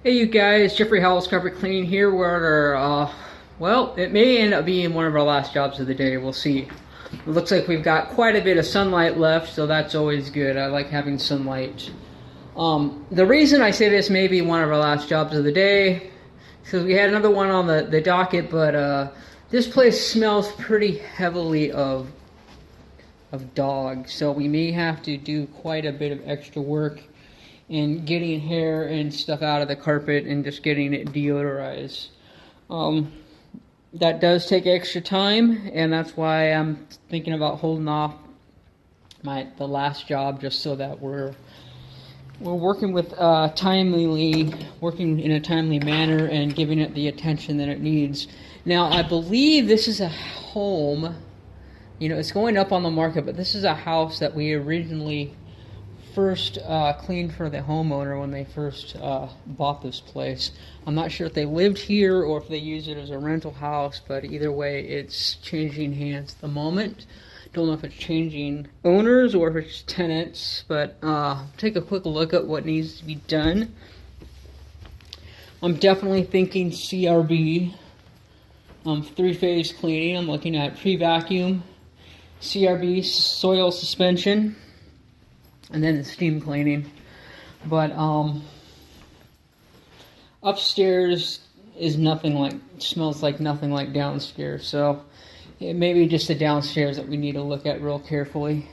Hey you guys, Jeffrey Howells Carpet Cleaning here. We're at our, well, it may end up being one of our last jobs of the day. We'll see. It looks like we've got quite a bit of sunlight left, so that's always good. I like having sunlight. The reason I say this may be one of our last jobs of the day, because we had another one on the docket, but this place smells pretty heavily of dog, so we may have to do quite a bit of extra work in getting hair and stuff out of the carpet and just getting it deodorized. That does take extra time, and that's why I'm thinking about holding off the last job, just so that we're working with working in a timely manner and giving it the attention that it needs. Now, I believe this is a home. You know, it's going up on the market, but this is a house that we originally first cleaned for the homeowner when they first bought this place. I'm not sure if they lived here or if they used it as a rental house, but either way, it's changing hands at the moment. Don't know if it's changing owners or if it's tenants, but take a quick look at what needs to be done. I'm definitely thinking CRB, three-phase cleaning. I'm looking at pre-vacuum, CRB soil suspension, and then the steam cleaning. But upstairs is smells like nothing like downstairs, so it may be just the downstairs that we need to look at real carefully.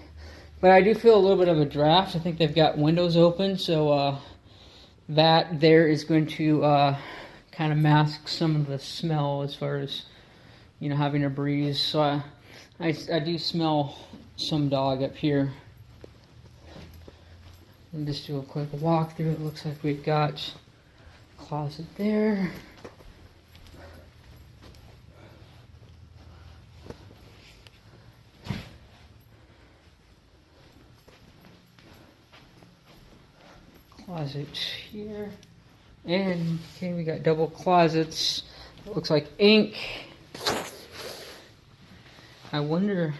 But I do feel a little bit of a draft. I think they've got windows open, so that there is going to kind of mask some of the smell as far as, you know, having a breeze. So I do smell some dog up here. And just do a quick walkthrough. It looks like we've got a closet there. Closet here. And okay, we got double closets. It looks like ink. I wonder,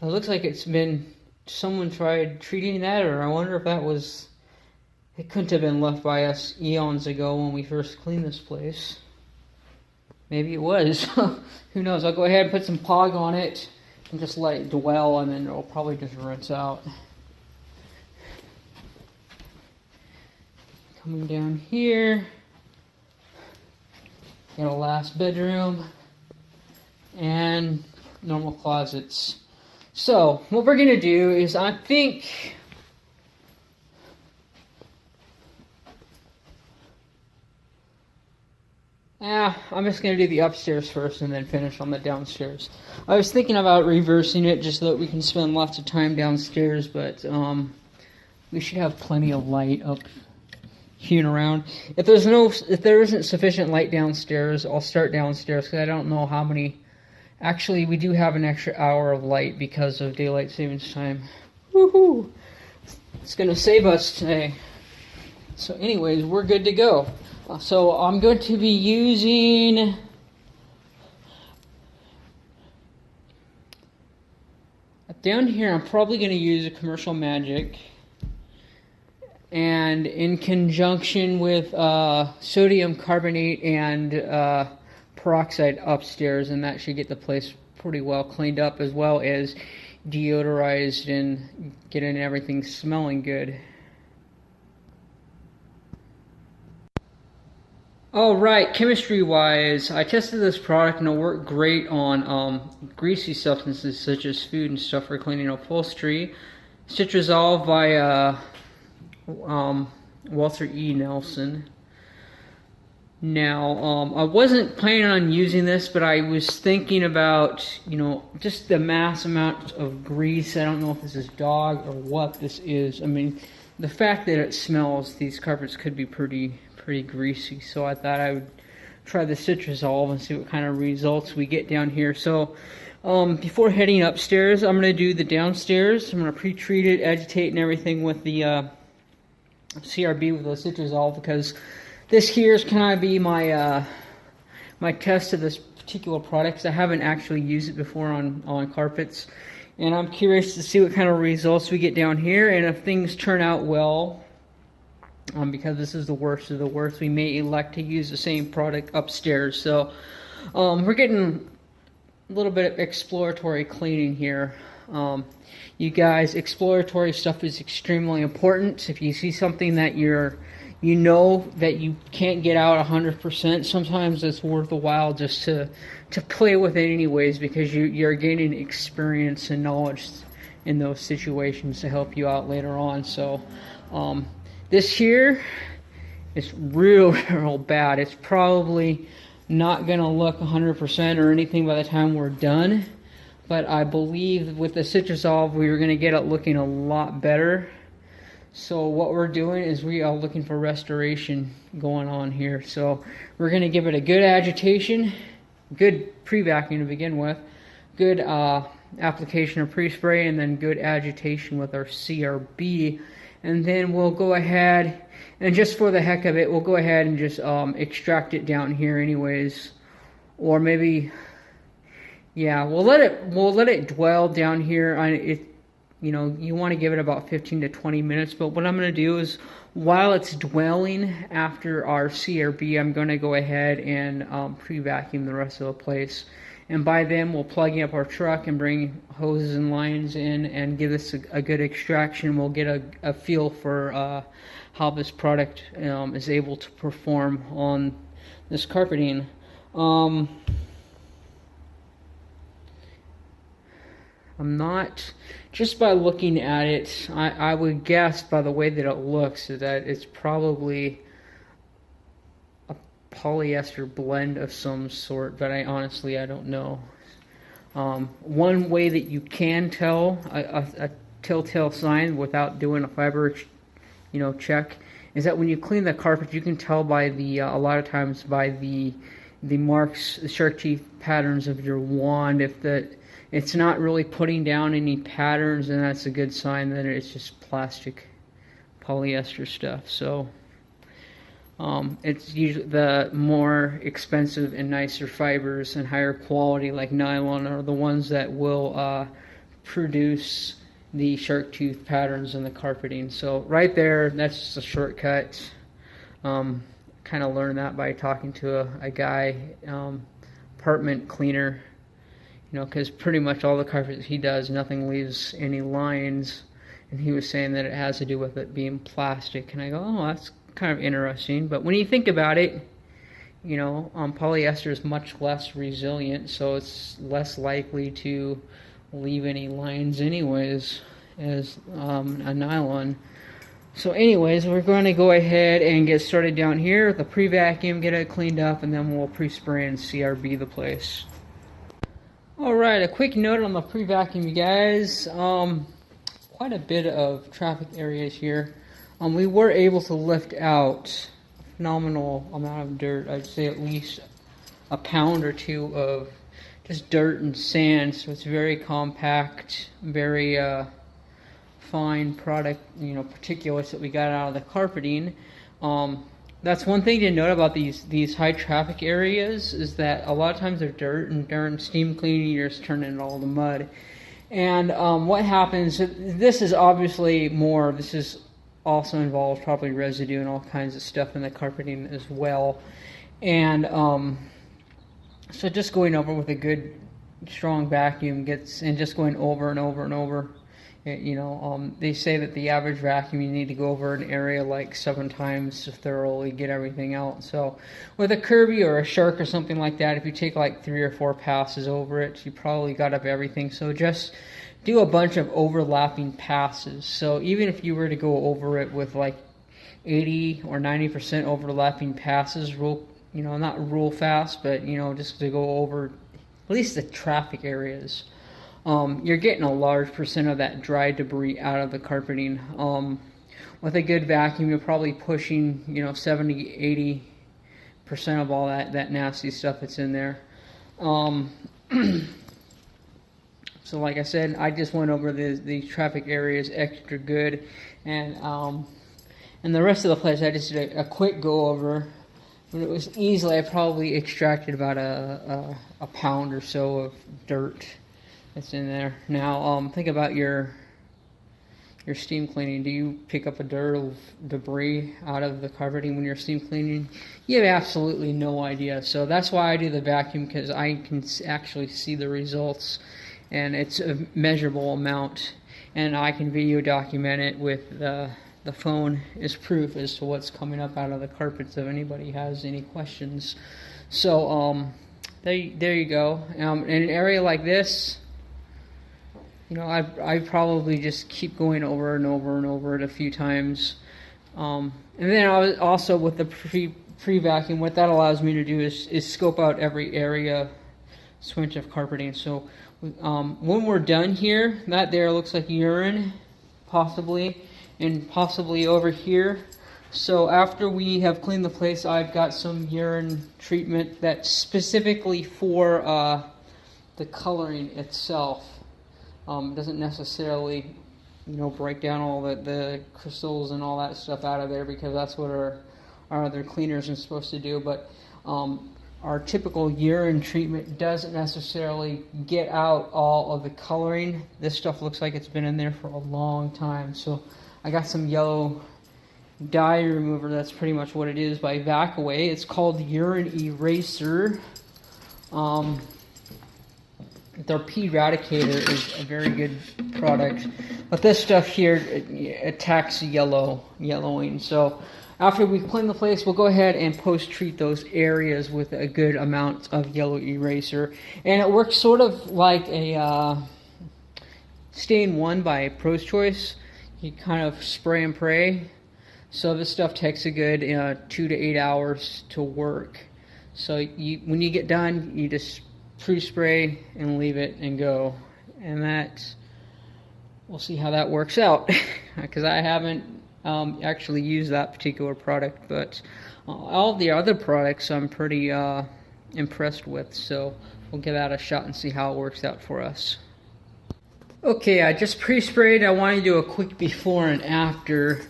it looks like someone tried treating that, or I wonder if it couldn't have been left by us eons ago when we first cleaned this place. Maybe it was. Who knows? I'll go ahead and put some POG on it and just let it dwell, and then it'll probably just rinse out. Coming down here, got a last bedroom and normal closets. So what we're gonna do is, I think I'm just gonna do the upstairs first and then finish on the downstairs. I was thinking about reversing it just so that we can spend lots of time downstairs, but we should have plenty of light up here and around. If there isn't sufficient light downstairs, I'll start downstairs, because I don't know how many. Actually, we do have an extra hour of light because of daylight savings time. Woohoo! It's going to save us today. So anyways, we're good to go. So I'm going to be using down here, I'm probably going to use a Commercial Magic, and in conjunction with sodium carbonate and peroxide upstairs, and that should get the place pretty well cleaned up, as well as deodorized and getting everything smelling good. Alright, chemistry wise, I tested this product and it'll work great on greasy substances such as food and stuff for cleaning upholstery. Citrazole by Walter E. Nelson. Now, I wasn't planning on using this, but I was thinking about, you know, just the mass amount of grease. I don't know if this is dog or what this is. I mean, the fact that it smells, these carpets could be pretty greasy. So I thought I would try the Citrazole and see what kind of results we get down here. So, before heading upstairs, I'm going to do the downstairs. I'm going to pre-treat it, agitate and everything with the CRB with the Citrazole, because this here is kind of be my my test of this particular product, because I haven't actually used it before on carpets, and I'm curious to see what kind of results we get down here, and if things turn out well, because this is the worst of the worst. We may elect to use the same product upstairs. So we're getting a little bit of exploratory cleaning here. You guys, exploratory stuff is extremely important. If you see something that you know that you can't get out 100%, sometimes it's worth a while just to play with it anyways, because you're gaining experience and knowledge in those situations to help you out later on. So this here is real bad. It's probably not gonna look 100% or anything by the time we're done, but I believe with the Citrizolve we were gonna get it looking a lot better. So what we're doing is we are looking for restoration going on here. So we're going to give it a good agitation, good pre-vacuum to begin with, good application of pre-spray, and then good agitation with our CRB. And then we'll go ahead, and just for the heck of it, we'll go ahead and just extract it down here anyways. Or maybe, yeah, we'll let it dwell down here on it. You know, you want to give it about 15 to 20 minutes, but what I'm going to do is, while it's dwelling after our CRB, I'm going to go ahead and pre-vacuum the rest of the place. And by then, we'll plug up our truck and bring hoses and lines in and give this a good extraction. We'll get a feel for how this product is able to perform on this carpeting. I'm not, just by looking at it, I would guess by the way that it looks that it's probably a polyester blend of some sort, but I honestly don't know. One way that you can tell a telltale sign without doing a fiber, check, is that when you clean the carpet, you can tell by the a lot of times by the marks, the shark teeth patterns of your wand. If it's not really putting down any patterns, then that's a good sign that it's just plastic polyester stuff. So it's usually the more expensive and nicer fibers and higher quality like nylon are the ones that will produce the shark tooth patterns in the carpeting. So right there, that's just a shortcut. Kind of learned that by talking to a guy, apartment cleaner. Because pretty much all the carpets he does, nothing leaves any lines, and he was saying that it has to do with it being plastic, and I go, oh, that's kind of interesting. But when you think about it, polyester is much less resilient, so it's less likely to leave any lines anyways as a nylon. So anyways, we're going to go ahead and get started down here with the pre-vacuum, get it cleaned up, and then we'll pre-spray and CRB the place. Alright, a quick note on the pre-vacuum, you guys. Quite a bit of traffic areas here. We were able to lift out a phenomenal amount of dirt. I'd say at least a pound or two of just dirt and sand. So it's very compact, very fine product, particulates that we got out of the carpeting. That's one thing to note about these high traffic areas, is that a lot of times they're dirt, and during steam cleaning you're just turning it all to mud. And what happens, this is also involves probably residue and all kinds of stuff in the carpeting as well. And so just going over with a good strong vacuum and just going over and over and over. They say that the average vacuum, you need to go over an area like 7 times to thoroughly get everything out. So with a Kirby or a Shark or something like that, if you take like 3 or 4 passes over it, you probably got up everything. So just do a bunch of overlapping passes. So even if you were to go over it with like 80 or 90% overlapping passes, not real fast, but just to go over at least the traffic areas. You're getting a large percent of that dry debris out of the carpeting. With a good vacuum, you're probably pushing, 70-80% of all that nasty stuff that's in there. So like I said, I just went over the traffic areas extra good, and the rest of the place I just did a quick go over. But it was easily, I probably extracted about a pound or so of dirt that's in there. Now think about your your steam cleaning. Do you pick up a dirt or debris out of the carpeting when you're steam cleaning? You have absolutely no idea. So that's why I do the vacuum, because I can actually see the results, and it's a measurable amount, and I can video document it with the phone as proof as to what's coming up out of the carpets if anybody has any questions. So there you go. In an area like this, you know, I probably just keep going over and over and over it a few times. And then I was also with the pre-vacuum, what that allows me to do is scope out every area switch of carpeting. So when we're done here, that there looks like urine, possibly, and possibly over here. So after we have cleaned the place, I've got some urine treatment that's specifically for the coloring itself. Doesn't necessarily, you know, break down all the crystals and all that stuff out of there, because that's what our other cleaners are supposed to do. But our typical urine treatment doesn't necessarily get out all of the coloring. This stuff looks like it's been in there for a long time. So I got some yellow dye remover. That's pretty much what it is by Vacaway. It's called Urine Eraser. Their pea eradicator is a very good product, but this stuff here attacks yellowing. So after we clean the place, we'll go ahead and post-treat those areas with a good amount of yellow eraser, and it works sort of like a Stain 1 by Pro's Choice. You kind of spray and pray. So this stuff takes a good 2 to 8 hours to work. So when you get done, you just pre-spray and leave it and go. And we'll see how that works out, because I haven't actually used that particular product, but all the other products I'm pretty impressed with. So we'll give that a shot and see how it works out for us. Okay, I just pre-sprayed. I want to do a quick before and after.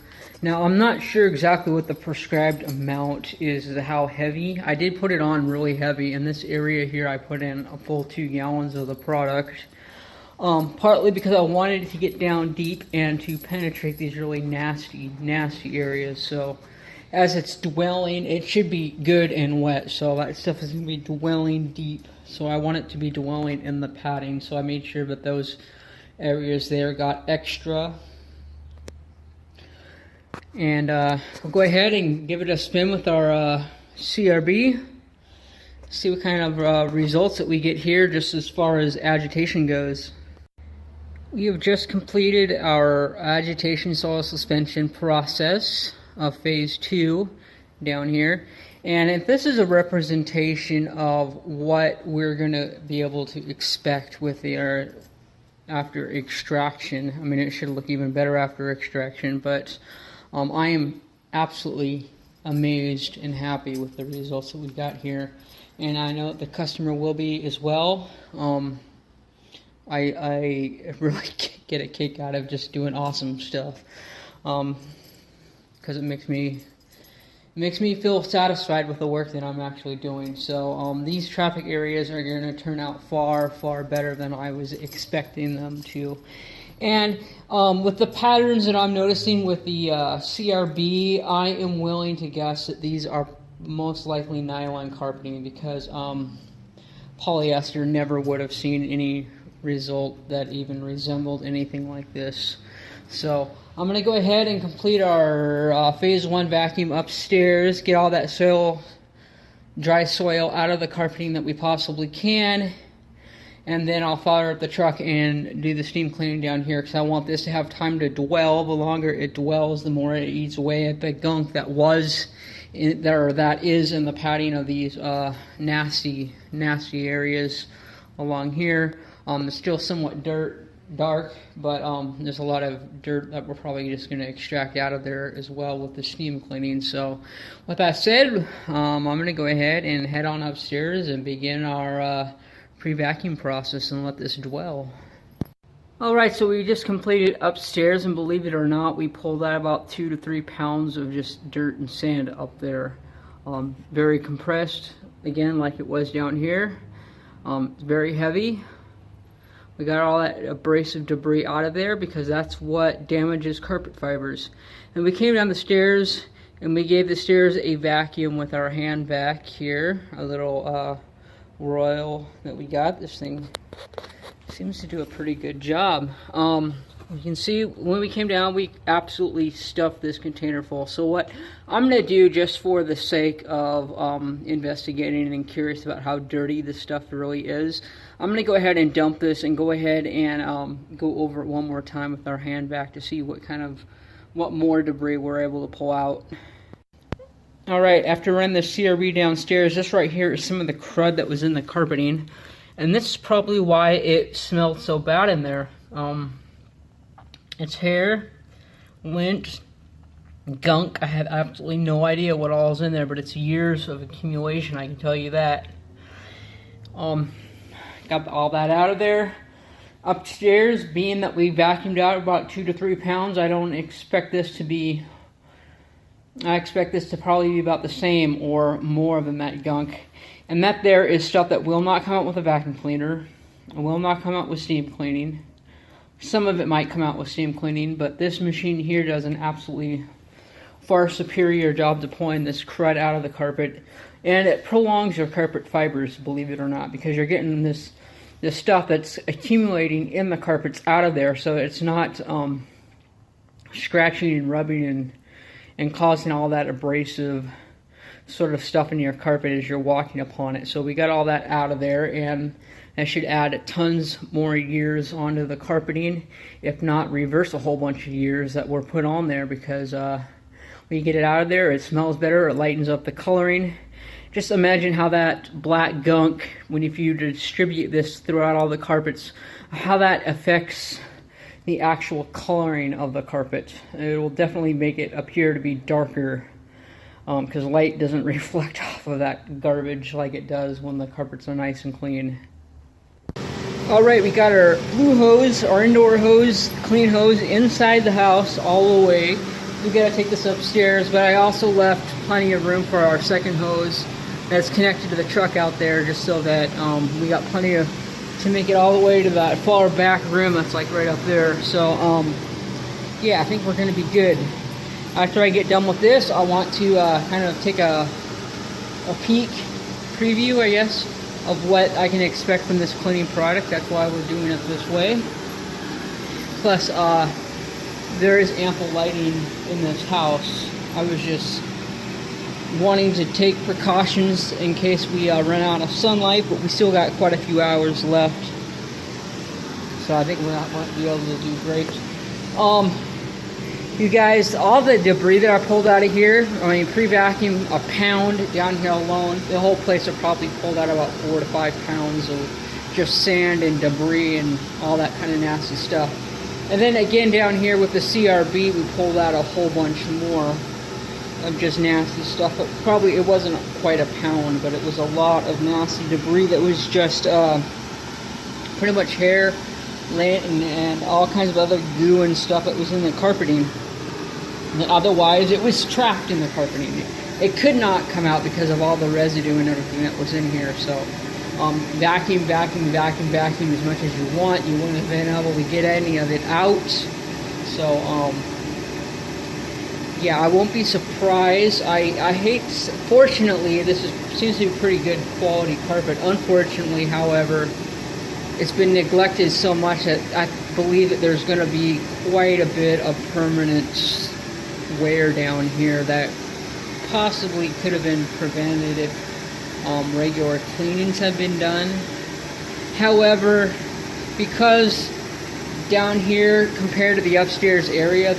Now, I'm not sure exactly what the prescribed amount is, how heavy. I did put it on really heavy. In this area here, I put in a full 2 gallons of the product. Partly because I wanted it to get down deep and to penetrate these really nasty areas. So as it's dwelling, it should be good and wet. So that stuff is going to be dwelling deep. So I want it to be dwelling in the padding. So I made sure that those areas there got extra. And we'll go ahead and give it a spin with our CRB. See what kind of results that we get here just as far as agitation goes. We have just completed our agitation soil suspension process of phase 2 down here. And if this is a representation of what we're going to be able to expect with the after extraction. I mean, it should look even better after extraction, but I am absolutely amazed and happy with the results that we've got here, and I know the customer will be as well. I really get a kick out of just doing awesome stuff, because it makes me feel satisfied with the work that I'm actually doing. So these traffic areas are going to turn out far better than I was expecting them to. And with the patterns that I'm noticing with the CRB, I am willing to guess that these are most likely nylon carpeting, because polyester never would have seen any result that even resembled anything like this. So I'm going to go ahead and complete our phase 1 vacuum upstairs, get all that dry soil out of the carpeting that we possibly can. And then I'll fire up the truck and do the steam cleaning down here, because I want this to have time to dwell. The longer it dwells, the more it eats away at the gunk that is in the padding of these nasty areas along here. It's still somewhat dark, but there's a lot of dirt that we're probably just going to extract out of there as well with the steam cleaning. So with that said, I'm going to go ahead and head on upstairs and begin our pre-vacuum process and let this dwell. Alright, so we just completed upstairs, and believe it or not, we pulled out about 2 to 3 pounds of just dirt and sand up there. Very compressed, again, like it was down here. It's very heavy, We got all that abrasive debris out of there because that's what damages carpet fibers. And we came down the stairs and we gave the stairs a vacuum with our hand vac here, a little Royal that we got. This thing seems to do a pretty good job. You can see when we came down, we absolutely stuffed this container full. So what I'm going to do, just for the sake of investigating and curious about how dirty this stuff really is, I'm going to go ahead and dump this and go ahead and go over it one more time with our hand vac to see what more debris we're able to pull out. Alright, after running the CRB downstairs, this right here is some of the crud that was in the carpeting. And this is probably why it smelled so bad in there. It's hair, lint, gunk. I have absolutely no idea what all is in there, but it's years of accumulation, I can tell you that. Got all that out of there. Upstairs, being that we vacuumed out about 2 to 3 pounds, I expect this to probably be about the same or more than that gunk. And that there is stuff that will not come out with a vacuum cleaner. It will not come out with steam cleaning. Some of it might come out with steam cleaning, but this machine here does an absolutely far superior job to pulling this crud out of the carpet. And it prolongs your carpet fibers, believe it or not, because you're getting this stuff that's accumulating in the carpets out of there, so it's not scratching and rubbing and causing all that abrasive sort of stuff in your carpet as you're walking upon it. So we got all that out of there, and that should add tons more years onto the carpeting, if not reverse a whole bunch of years that were put on there, because when you get it out of there, it smells better, it lightens up the coloring. Just imagine how that black gunk, if you distribute this throughout all the carpets, how that affects the actual coloring of the carpet. It will definitely make it appear to be darker, because light doesn't reflect off of that garbage like it does when the carpets are nice and clean. Alright, we got our blue hose, our indoor hose, clean hose inside the house all the way. We gotta take this upstairs, but I also left plenty of room for our second hose that's connected to the truck out there, just so that we got plenty to make it all the way to that far back room that's like right up there. So yeah, I think we're gonna be good. After I get done with this, I want to kind of take a peek preview, I guess, of what I can expect from this cleaning product. That's why we're doing it this way. Plus, there is ample lighting in this house. I was just wanting to take precautions in case we run out of sunlight, but we still got quite a few hours left. So I think we're not going to be able to do great. You guys, all the debris that I pulled out of here, I mean, pre-vacuum, a pound down here alone. The whole place will probably pulled out about 4 to 5 pounds of just sand and debris and all that kind of nasty stuff. And then again down here with the CRB, we pulled out a whole bunch more of just nasty stuff. But probably it wasn't quite a pound, but it was a lot of nasty debris that was just pretty much hair, lint, and all kinds of other goo and stuff that was in the carpeting. And otherwise, it was trapped in the carpeting. It could not come out because of all the residue and everything that was in here. So vacuum as much as you want. You wouldn't have been able to get any of it out. So yeah, I won't be surprised. I hate, fortunately, seems to be pretty good quality carpet. Unfortunately, however, it's been neglected so much that I believe that there's going to be quite a bit of permanent wear down here that possibly could have been prevented if regular cleanings have been done. However, because down here compared to the upstairs area,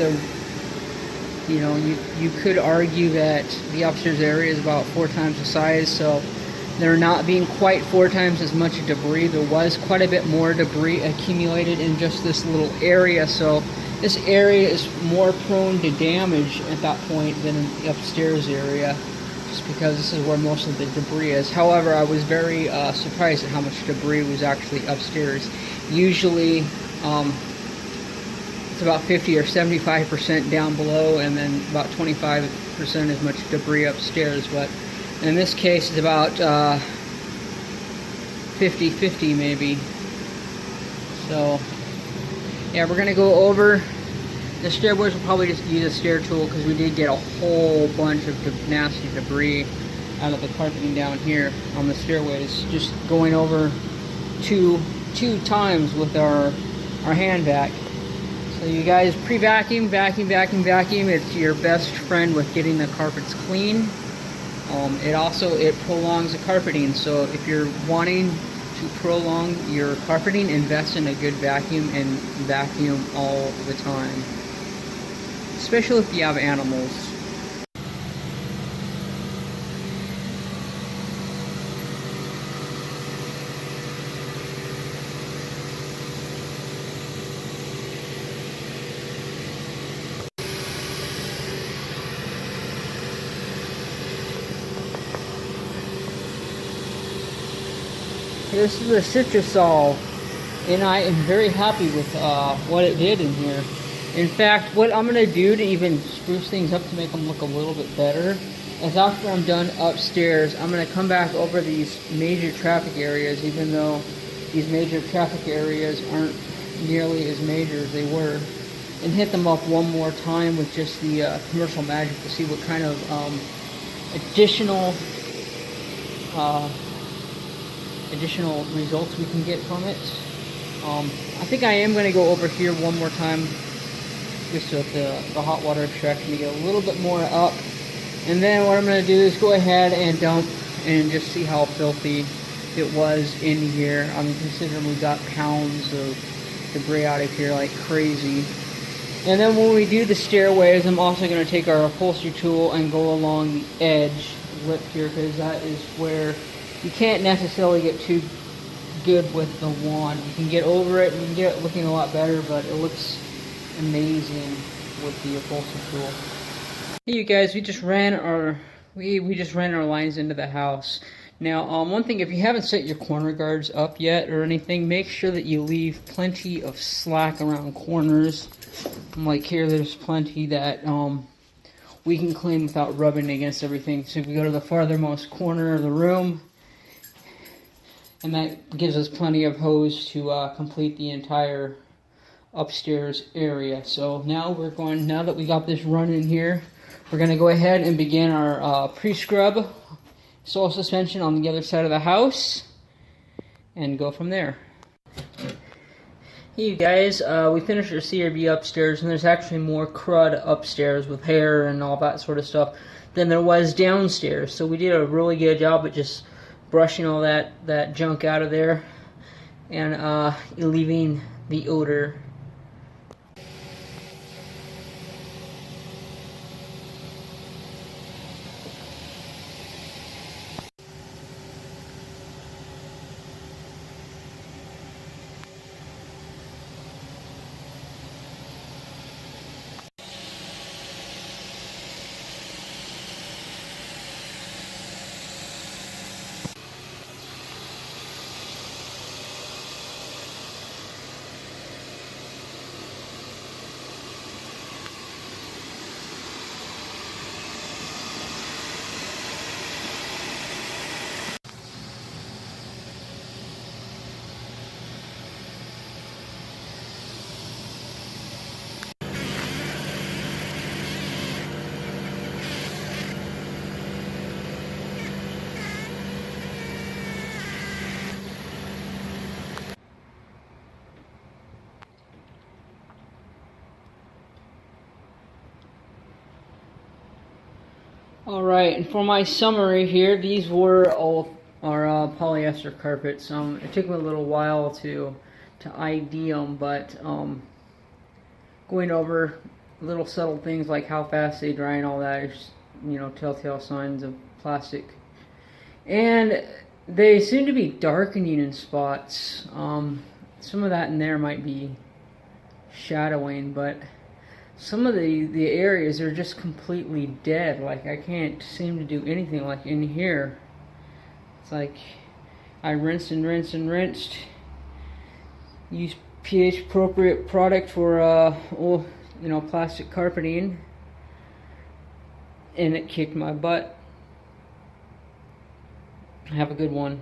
you could argue that the upstairs area is about 4 times the size, so there not being quite 4 times as much debris. There was quite a bit more debris accumulated in just this little area, so this area is more prone to damage at that point than in the upstairs area, just because this is where most of the debris is. However, I was very surprised at how much debris was actually upstairs. Usually it's about 50 or 75% down below, and then about 25% as much debris upstairs, but in this case, it's about 50-50 maybe. So yeah, we're gonna go over the stairways. We'll probably just use a stair tool because we did get a whole bunch of nasty debris out of the carpeting down here on the stairways. Just going over two times with our hand vac. So you guys pre-vacuum, vacuum. It's your best friend with getting the carpets clean. It prolongs the carpeting. So if you're wanting to prolong your carpeting, invest in a good vacuum and vacuum all the time. Especially if you have animals. This is a Citrusol, and I am very happy with what it did in here. In fact, what I'm going to do to even spruce things up to make them look a little bit better is after I'm done upstairs, I'm going to come back over these major traffic areas, even though these major traffic areas aren't nearly as major as they were, and hit them up one more time with just the commercial magic to see what kind of additional results we can get from it. I think I am going to go over here one more time just with the hot water extraction to get a little bit more up, and then what I'm going to do is go ahead and dump and just see how filthy it was in here. I mean, considering we got pounds of debris out of here like crazy. And then when we do the stairways, I'm also going to take our upholstery tool and go along the edge lip here, because that is where you can't necessarily get too good with the wand. You can get over it and you can get it looking a lot better, but it looks amazing with the upholstery tool. Hey you guys, we just ran our lines into the house. Now, one thing, if you haven't set your corner guards up yet or anything, make sure that you leave plenty of slack around corners. Like here, there's plenty that we can clean without rubbing against everything. So if we go to the farthermost corner of the room, and that gives us plenty of hose to complete the entire upstairs area. So now now that we got this running here, we're going to go ahead and begin our pre-scrub soil suspension on the other side of the house and go from there. Hey you guys, we finished our CRB upstairs, and there's actually more crud upstairs with hair and all that sort of stuff than there was downstairs. So we did a really good job at just brushing all that junk out of there and leaving the odor. Alright, and for my summary here, these were all our polyester carpets. It took me a little while to ID them, but going over little subtle things like how fast they dry and all that is, telltale signs of plastic. And they seem to be darkening in spots. Some of that in there might be shadowing, but some of the areas are just completely dead. Like, I can't seem to do anything. Like in here, it's like I rinsed and rinsed and rinsed. Use pH appropriate product for plastic carpeting, and it kicked my butt. Have a good one.